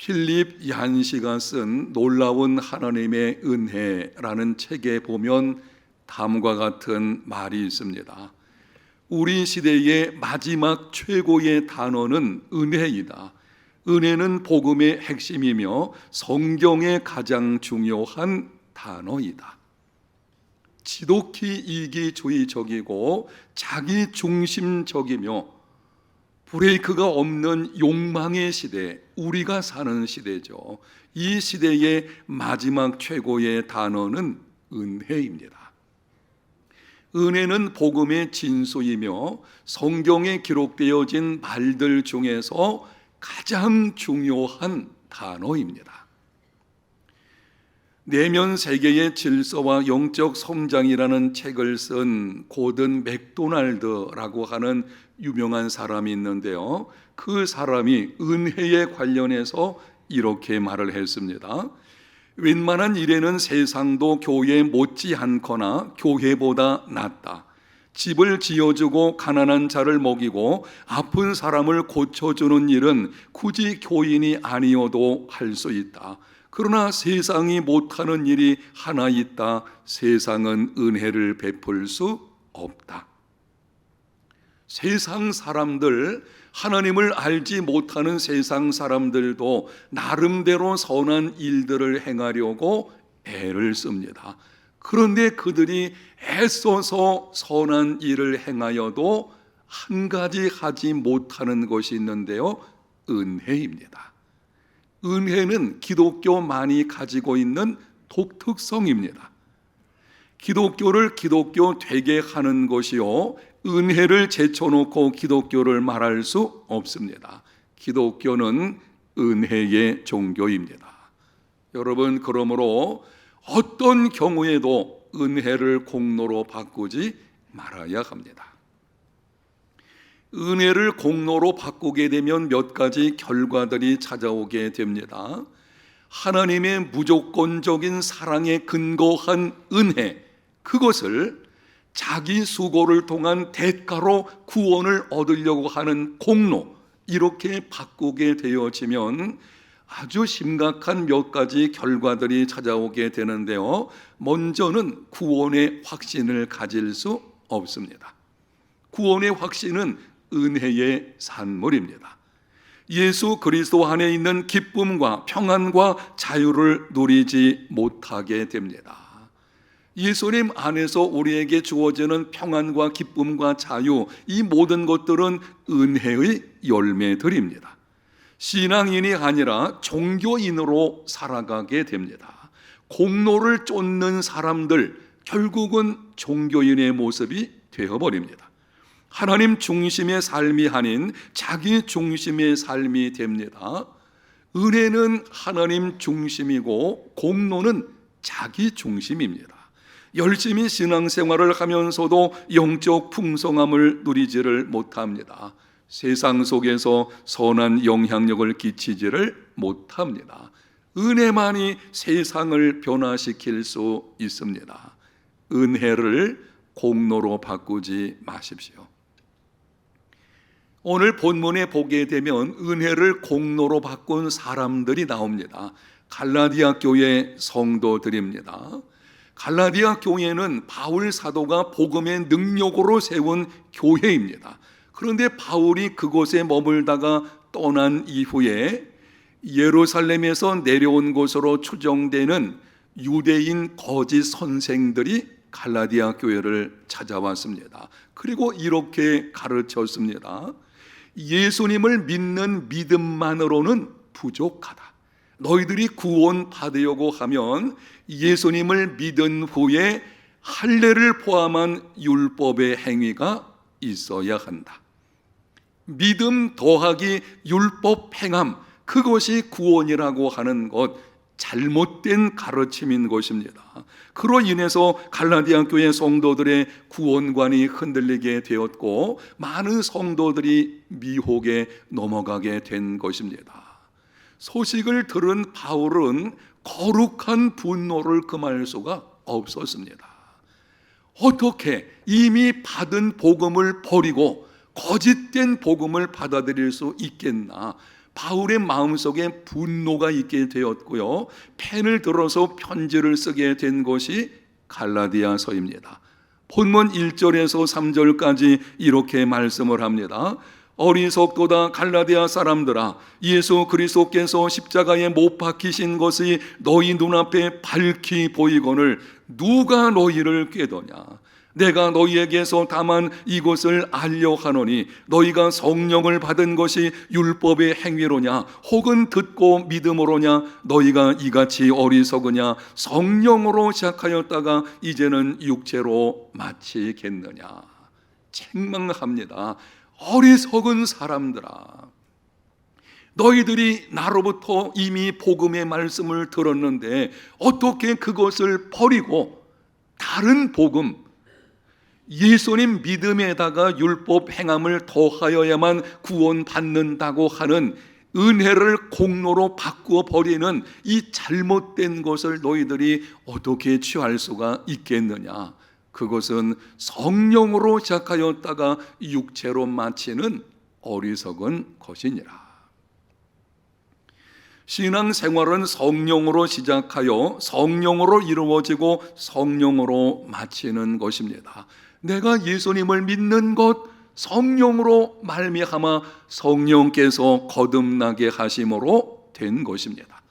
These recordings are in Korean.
필립 얀시가 쓴 놀라운 하나님의 은혜라는 책에 보면 다음과 같은 말이 있습니다. 우리 시대의 마지막 최고의 단어는 은혜이다. 은혜는 복음의 핵심이며 성경의 가장 중요한 단어이다. 지독히 이기주의적이고 자기중심적이며 브레이크가 없는 욕망의 시대, 우리가 사는 시대죠. 이 시대의 마지막 최고의 단어는 은혜입니다. 은혜는 복음의 진수이며 성경에 기록되어진 말들 중에서 가장 중요한 단어입니다. 내면 세계의 질서와 영적 성장이라는 책을 쓴 고든 맥도날드라고 하는 유명한 사람이 있는데요, 그 사람이 은혜에 관련해서 이렇게 말을 했습니다. 웬만한 일에는 세상도 교회 못지않거나 교회보다 낫다. 집을 지어주고 가난한 자를 먹이고 아픈 사람을 고쳐주는 일은 굳이 교인이 아니어도 할 수 있다. 그러나 세상이 못하는 일이 하나 있다. 세상은 은혜를 베풀 수 없다. 세상 사람들, 하나님을 알지 못하는 세상 사람들도 나름대로 선한 일들을 행하려고 애를 씁니다. 그런데 그들이 애써서 선한 일을 행하여도 한 가지 하지 못하는 것이 있는데요, 은혜입니다. 은혜는 기독교만이 가지고 있는 독특성입니다. 기독교를 기독교 되게 하는 것이요, 은혜를 제쳐놓고 기독교를 말할 수 없습니다. 기독교는 은혜의 종교입니다. 여러분, 그러므로 어떤 경우에도 은혜를 공로로 바꾸지 말아야 합니다. 은혜를 공로로 바꾸게 되면 몇 가지 결과들이 찾아오게 됩니다. 하나님의 무조건적인 사랑에 근거한 은혜, 그것을 자기 수고를 통한 대가로 구원을 얻으려고 하는 공로, 이렇게 바꾸게 되어지면 아주 심각한 몇 가지 결과들이 찾아오게 되는데요, 먼저는 구원의 확신을 가질 수 없습니다. 구원의 확신은 은혜의 산물입니다. 예수 그리스도 안에 있는 기쁨과 평안과 자유를 누리지 못하게 됩니다. 예수님 안에서 우리에게 주어지는 평안과 기쁨과 자유, 이 모든 것들은 은혜의 열매들입니다. 신앙인이 아니라 종교인으로 살아가게 됩니다. 공로를 쫓는 사람들, 결국은 종교인의 모습이 되어버립니다. 하나님 중심의 삶이 아닌 자기 중심의 삶이 됩니다. 은혜는 하나님 중심이고 공로는 자기 중심입니다. 열심히 신앙생활을 하면서도 영적 풍성함을 누리지를 못합니다. 세상 속에서 선한 영향력을 끼치지를 못합니다. 은혜만이 세상을 변화시킬 수 있습니다. 은혜를 공로로 바꾸지 마십시오. 오늘 본문에 보게 되면 은혜를 공로로 바꾼 사람들이 나옵니다. 갈라디아 교회 성도들입니다. 갈라디아 교회는 바울 사도가 복음의 능력으로 세운 교회입니다. 그런데 바울이 그곳에 머물다가 떠난 이후에 예루살렘에서 내려온 곳으로 추정되는 유대인 거짓 선생들이 갈라디아 교회를 찾아왔습니다. 그리고 이렇게 가르쳤습니다. 예수님을 믿는 믿음만으로는 부족하다. 너희들이 구원 받으려고 하면 예수님을 믿은 후에 할례를 포함한 율법의 행위가 있어야 한다. 믿음 더하기 율법 행함, 그것이 구원이라고 하는 것, 잘못된 가르침인 것입니다. 그로 인해서 갈라디아 교회 성도들의 구원관이 흔들리게 되었고 많은 성도들이 미혹에 넘어가게 된 것입니다. 소식을 들은 바울은 거룩한 분노를 금할 수가 없었습니다. 어떻게 이미 받은 복음을 버리고 거짓된 복음을 받아들일 수 있겠나? 바울의 마음속에 분노가 있게 되었고요, 펜을 들어서 편지를 쓰게 된 것이 갈라디아서입니다. 본문 1절에서 3절까지 이렇게 말씀을 합니다. 어리석도다 갈라디아 사람들아, 예수 그리스도께서 십자가에 못 박히신 것이 너희 눈앞에 밝히 보이거늘 누가 너희를 꾀더냐. 내가 너희에게서 다만 이것을 알려 하노니 너희가 성령을 받은 것이 율법의 행위로냐 혹은 듣고 믿음으로냐. 너희가 이같이 어리석으냐. 성령으로 시작하였다가 이제는 육체로 마치겠느냐. 책망합니다. 어리석은 사람들아, 너희들이 나로부터 이미 복음의 말씀을 들었는데 어떻게 그것을 버리고 다른 복음, 예수님 믿음에다가 율법 행함을 더하여야만 구원받는다고 하는 은혜를 공로로 바꾸어 버리는 이 잘못된 것을 너희들이 어떻게 취할 수가 있겠느냐. 그것은 성령으로 시작하였다가 육체로 마치는 어리석은 것이니라. 신앙생활은 성령으로 시작하여 성령으로 이루어지고 성령으로 마치는 것입니다. 내가 예수님을 믿는 것, 성령으로 말미암아 성령께서 거듭나게 하심으로 된 것입니다.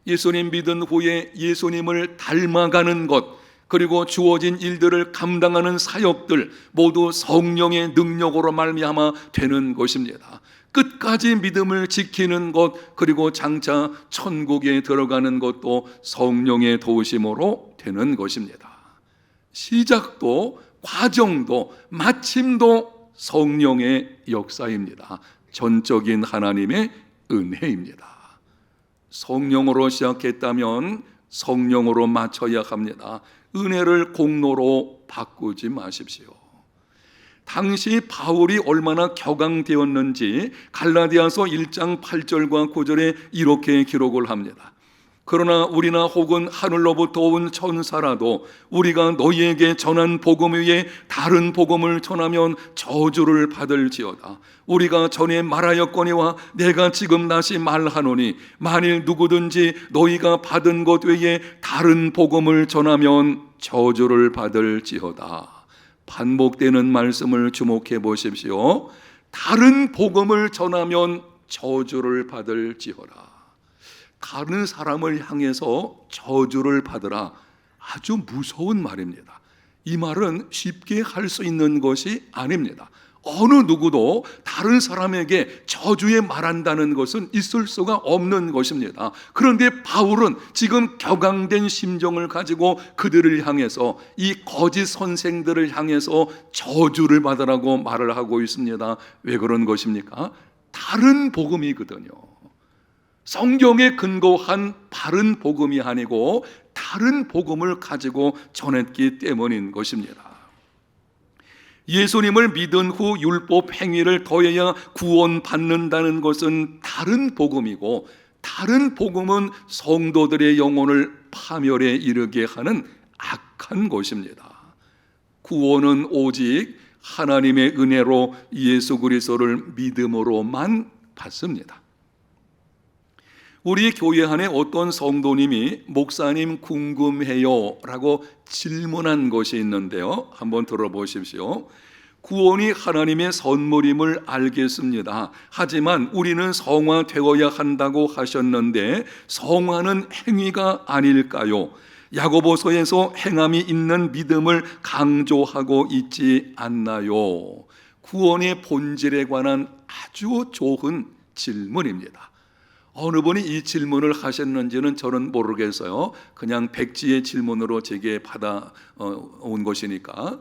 예수님 믿은 후에 예수님을 닮아가는 것, 그리고 주어진 일들을 감당하는 사역들 모두 성령의 능력으로 말미암아 되는 것입니다. 끝까지 믿음을 지키는 것, 그리고 장차 천국에 들어가는 것도 성령의 도우심으로 되는 것입니다. 시작도 과정도 마침도 성령의 역사입니다. 전적인 하나님의 은혜입니다. 성령으로 시작했다면 성령으로 마쳐야 합니다. 은혜를 공로로 바꾸지 마십시오. 당시 바울이 얼마나 격앙되었는지 갈라디아서 1장 8절과 9절에 이렇게 기록을 합니다. 그러나 우리나 혹은 하늘로부터 온 천사라도 우리가 너희에게 전한 복음 외에 다른 복음을 전하면 저주를 받을지어다. 우리가 전에 말하였거니와 내가 지금 다시 말하노니 만일 누구든지 너희가 받은 것 외에 다른 복음을 전하면 저주를 받을지어다. 반복되는 말씀을 주목해 보십시오. 다른 복음을 전하면 저주를 받을지어다. 다른 사람을 향해서 저주를 받으라. 아주 무서운 말입니다. 이 말은 쉽게 할 수 있는 것이 아닙니다. 어느 누구도 다른 사람에게 저주에 말한다는 것은 있을 수가 없는 것입니다. 그런데 바울은 지금 격앙된 심정을 가지고 그들을 향해서, 이 거짓 선생들을 향해서 저주를 받으라고 말을 하고 있습니다. 왜 그런 것입니까? 다른 복음이거든요. 성경에 근거한 바른 복음이 아니고 다른 복음을 가지고 전했기 때문인 것입니다. 예수님을 믿은 후 율법 행위를 더해야 구원받는다는 것은 다른 복음이고, 다른 복음은 성도들의 영혼을 파멸에 이르게 하는 악한 것입니다. 구원은 오직 하나님의 은혜로 예수 그리스도를 믿음으로만 받습니다. 우리 교회 안에 어떤 성도님이 목사님 궁금해요 라고 질문한 것이 있는데요, 한번 들어보십시오. 구원이 하나님의 선물임을 알겠습니다. 하지만 우리는 성화되어야 한다고 하셨는데 성화는 행위가 아닐까요? 야고보서에서 행함이 있는 믿음을 강조하고 있지 않나요? 구원의 본질에 관한 아주 좋은 질문입니다. 어느 분이 이 질문을 하셨는지는 저는 모르겠어요. 그냥 백지의 질문으로 제게 받아온 것이니까.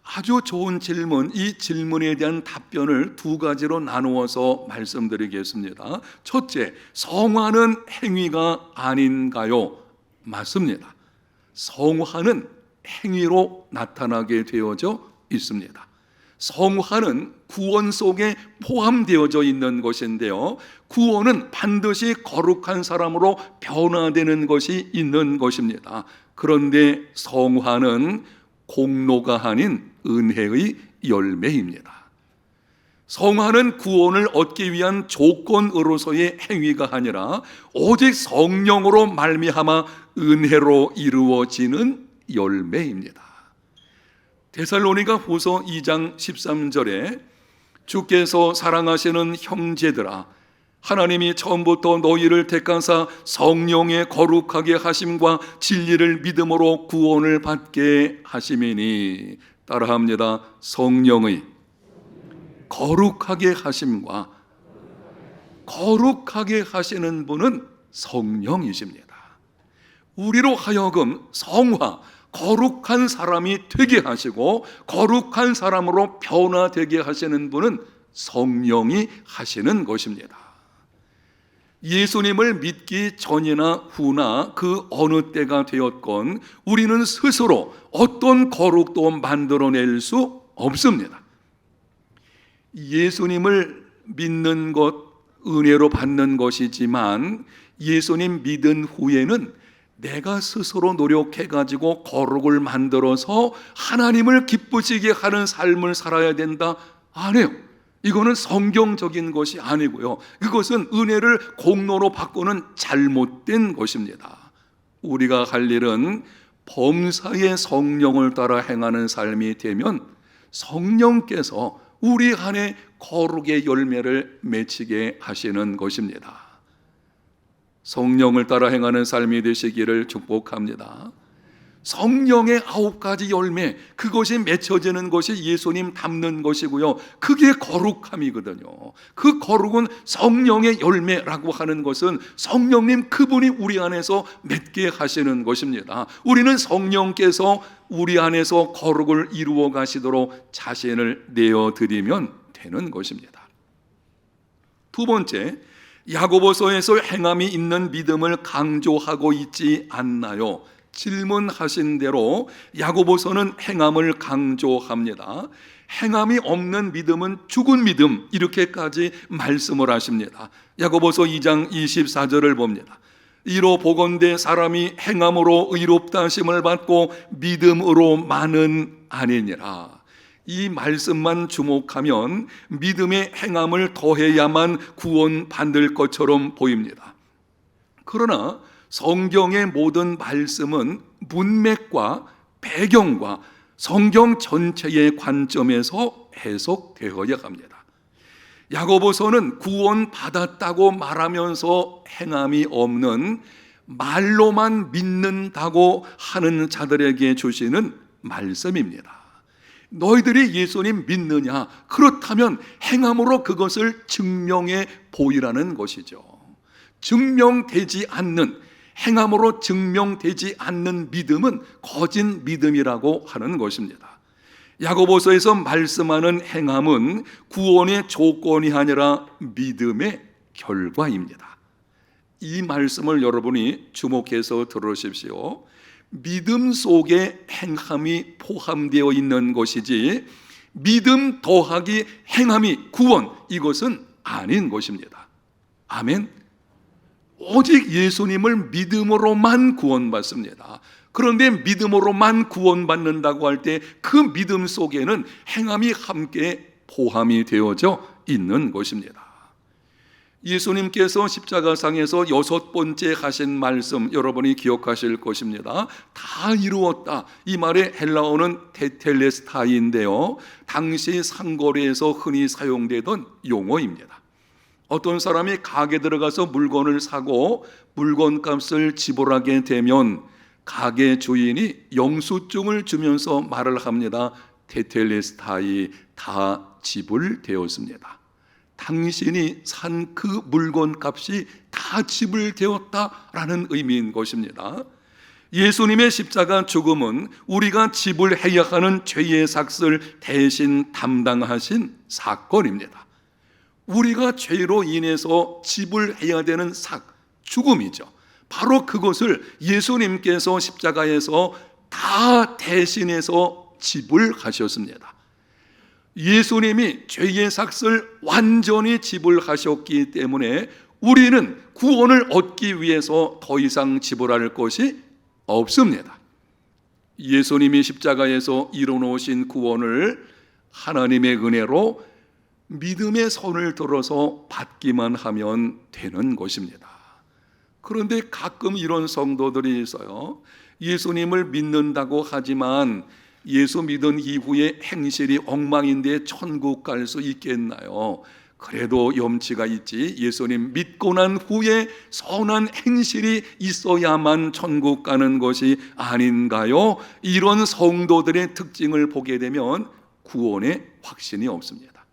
아주 좋은 질문, 이 질문에 대한 답변을 두 가지로 나누어서 말씀드리겠습니다. 첫째, 성화는 행위가 아닌가요? 맞습니다. 성화는 행위로 나타나게 되어져 있습니다. 성화는 구원 속에 포함되어져 있는 것인데요, 구원은 반드시 거룩한 사람으로 변화되는 것이 있는 것입니다. 그런데 성화는 공로가 아닌 은혜의 열매입니다. 성화는 구원을 얻기 위한 조건으로서의 행위가 아니라 오직 성령으로 말미암아 은혜로 이루어지는 열매입니다. 데살로니가 후서 2장 13절에 주께서 사랑하시는 형제들아, 하나님이 처음부터 너희를 택하사 성령의 거룩하게 하심과 진리를 믿음으로 구원을 받게 하심이니, 따라합니다. 성령의 거룩하게 하심과, 거룩하게 하시는 분은 성령이십니다. 우리로 하여금 성화, 거룩한 사람이 되게 하시고 거룩한 사람으로 변화되게 하시는 분은 성령이 하시는 것입니다. 예수님을 믿기 전이나 후나 그 어느 때가 되었건 우리는 스스로 어떤 거룩도 만들어낼 수 없습니다. 예수님을 믿는 것, 은혜로 받는 것이지만 예수님 믿은 후에는 내가 스스로 노력해가지고 거룩을 만들어서 하나님을 기쁘시게 하는 삶을 살아야 된다? 아니에요. 이거는 성경적인 것이 아니고요, 그것은 은혜를 공로로 바꾸는 잘못된 것입니다. 우리가 할 일은 범사의 성령을 따라 행하는 삶이 되면 성령께서 우리 안에 거룩의 열매를 맺히게 하시는 것입니다. 성령을 따라 행하는 삶이 되시기를 축복합니다. 성령의 9가지 열매, 그것이 맺혀지는 것이 예수님 닮는 것이고요, 그게 거룩함이거든요. 그 거룩은 성령의 열매라고 하는 것은 성령님 그분이 우리 안에서 맺게 하시는 것입니다. 우리는 성령께서 우리 안에서 거룩을 이루어 가시도록 자신을 내어드리면 되는 것입니다. 두 번째, 야고보서에서 행함이 있는 믿음을 강조하고 있지 않나요? 질문하신 대로 야고보서는 행함을 강조합니다. 행함이 없는 믿음은 죽은 믿음, 이렇게까지 말씀을 하십니다. 야고보서 2장 24절을 봅니다. 이로 보건대 사람이 행함으로 의롭다 하심을 받고 믿음으로만은 아니니라. 이 말씀만 주목하면 믿음의 행함을 더해야만 구원받을 것처럼 보입니다. 그러나 성경의 모든 말씀은 문맥과 배경과 성경 전체의 관점에서 해석되어야 합니다. 야고보서는 구원받았다고 말하면서 행함이 없는, 말로만 믿는다고 하는 자들에게 주시는 말씀입니다. 너희들이 예수님 믿느냐? 그렇다면 행함으로 그것을 증명해 보이라는 것이죠. 증명되지 않는, 행함으로 증명되지 않는 믿음은 거짓 믿음이라고 하는 것입니다. 야고보서에서 말씀하는 행함은 구원의 조건이 아니라 믿음의 결과입니다. 이 말씀을 여러분이 주목해서 들으십시오. 믿음 속에 행함이 포함되어 있는 것이지 믿음 더하기 행함이 구원, 이것은 아닌 것입니다. 아멘. 오직 예수님을 믿음으로만 구원받습니다. 그런데 믿음으로만 구원받는다고 할 때 그 믿음 속에는 행함이 함께 포함이 되어져 있는 것입니다. 예수님께서 십자가상에서 6번째 하신 말씀, 여러분이 기억하실 것입니다. 다 이루었다. 이 말의 헬라어는 테텔레스타이인데요, 당시 상거래에서 흔히 사용되던 용어입니다. 어떤 사람이 가게 들어가서 물건을 사고 물건값을 지불하게 되면 가게 주인이 영수증을 주면서 말을 합니다. 테텔레스타이, 다 지불되었습니다. 당신이 산 그 물건값이 다 지불되었다라는 의미인 것입니다. 예수님의 십자가 죽음은 우리가 지불해야 하는 죄의 삭을 대신 담당하신 사건입니다. 우리가 죄로 인해서 지불해야 되는 삭, 죽음이죠. 바로 그것을 예수님께서 십자가에서 다 대신해서 지불하셨습니다. 예수님이 죄의 삭을 완전히 지불하셨기 때문에 우리는 구원을 얻기 위해서 더 이상 지불할 것이 없습니다. 예수님이 십자가에서 이루어놓으신 구원을 하나님의 은혜로 믿음의 손을 들어서 받기만 하면 되는 것입니다. 그런데 가끔 이런 성도들이 있어요. 예수님을 믿는다고 하지만 예수 믿은 이후에 행실이 엉망인데 천국 갈 수 있겠나요? 그래도 염치가 있지, 예수님 믿고 난 후에 선한 행실이 있어야만 천국 가는 것이 아닌가요? 이런 성도들의 특징을 보게 되면 구원의 확신이 없습니다.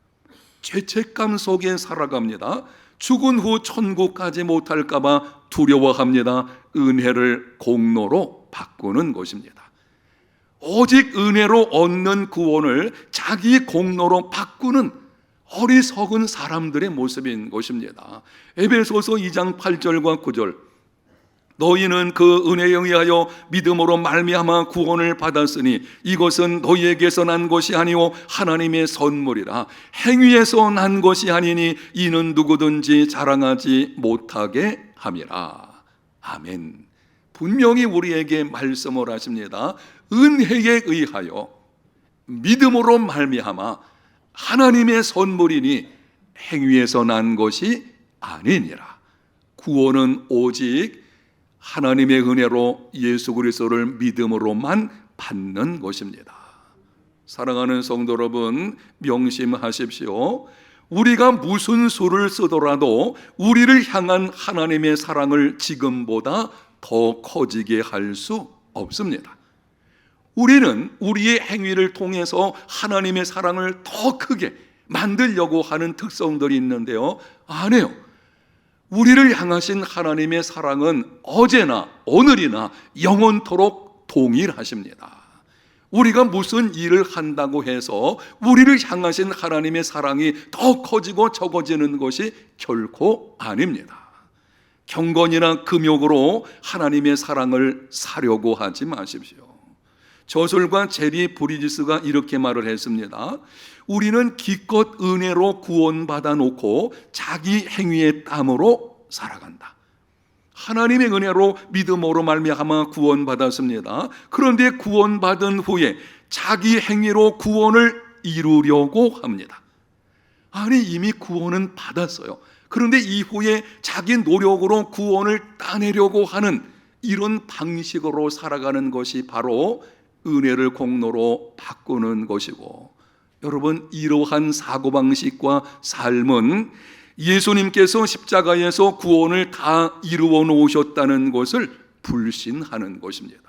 죄책감 속에 살아갑니다. 죽은 후 천국 가지 못할까 봐 두려워합니다. 은혜를 공로로 바꾸는 것입니다. 오직 은혜로 얻는 구원을 자기 공로로 바꾸는 어리석은 사람들의 모습인 것입니다. 에베소서 2장 8절과 9절, 너희는 그 은혜에 의하여 믿음으로 말미암아 구원을 받았으니 이것은 너희에게서 난 것이 아니오 하나님의 선물이라. 행위에서 난 것이 아니니 이는 누구든지 자랑하지 못하게 함이라. 아멘. 분명히 우리에게 말씀을 하십니다. 은혜에 의하여 믿음으로 말미암아 하나님의 선물이니 행위에서 난 것이 아니니라. 구원은 오직 하나님의 은혜로 예수 그리스도를 믿음으로만 받는 것입니다. 사랑하는 성도 여러분, 명심하십시오. 우리가 무슨 수를 쓰더라도 우리를 향한 하나님의 사랑을 지금보다 더 커지게 할 수 없습니다. 우리는 우리의 행위를 통해서 하나님의 사랑을 더 크게 만들려고 하는 특성들이 있는데요, 아니에요. 우리를 향하신 하나님의 사랑은 어제나 오늘이나 영원토록 동일하십니다. 우리가 무슨 일을 한다고 해서 우리를 향하신 하나님의 사랑이 더 커지고 적어지는 것이 결코 아닙니다. 경건이나 금욕으로 하나님의 사랑을 사려고 하지 마십시오. 저술가 제리 브리지스가 이렇게 말을 했습니다. 우리는 기껏 은혜로 구원받아 놓고 자기 행위의 땀으로 살아간다. 하나님의 은혜로 믿음으로 말미암아 구원받았습니다. 그런데 구원받은 후에 자기 행위로 구원을 이루려고 합니다. 아니, 이미 구원은 받았어요. 그런데 이후에 자기 노력으로 구원을 따내려고 하는 이런 방식으로 살아가는 것이 바로 은혜를 공로로 바꾸는 것이고, 여러분, 이러한 사고방식과 삶은 예수님께서 십자가에서 구원을 다 이루어 놓으셨다는 것을 불신하는 것입니다.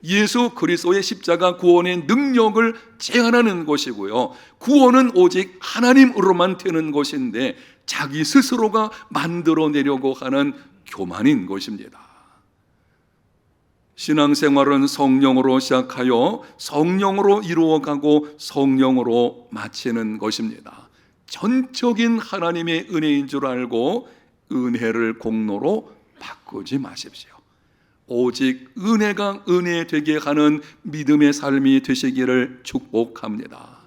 예수 그리스도의 십자가 구원의 능력을 제한하는 것이고요, 구원은 오직 하나님으로만 되는 것인데 자기 스스로가 만들어내려고 하는 교만인 것입니다. 신앙생활은 성령으로 시작하여 성령으로 이루어가고 성령으로 마치는 것입니다. 전적인 하나님의 은혜인 줄 알고 은혜를 공로로 바꾸지 마십시오. 오직 은혜가 은혜 되게 하는 믿음의 삶이 되시기를 축복합니다.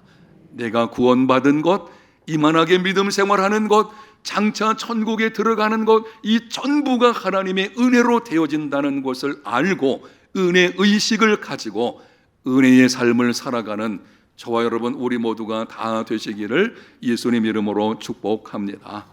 내가 구원받은 것, 이만하게 믿음 생활하는 것, 장차 천국에 들어가는 것, 이 전부가 하나님의 은혜로 되어진다는 것을 알고 은혜 의식을 가지고 은혜의 삶을 살아가는 저와 여러분 우리 모두가 다 되시기를 예수님 이름으로 축복합니다.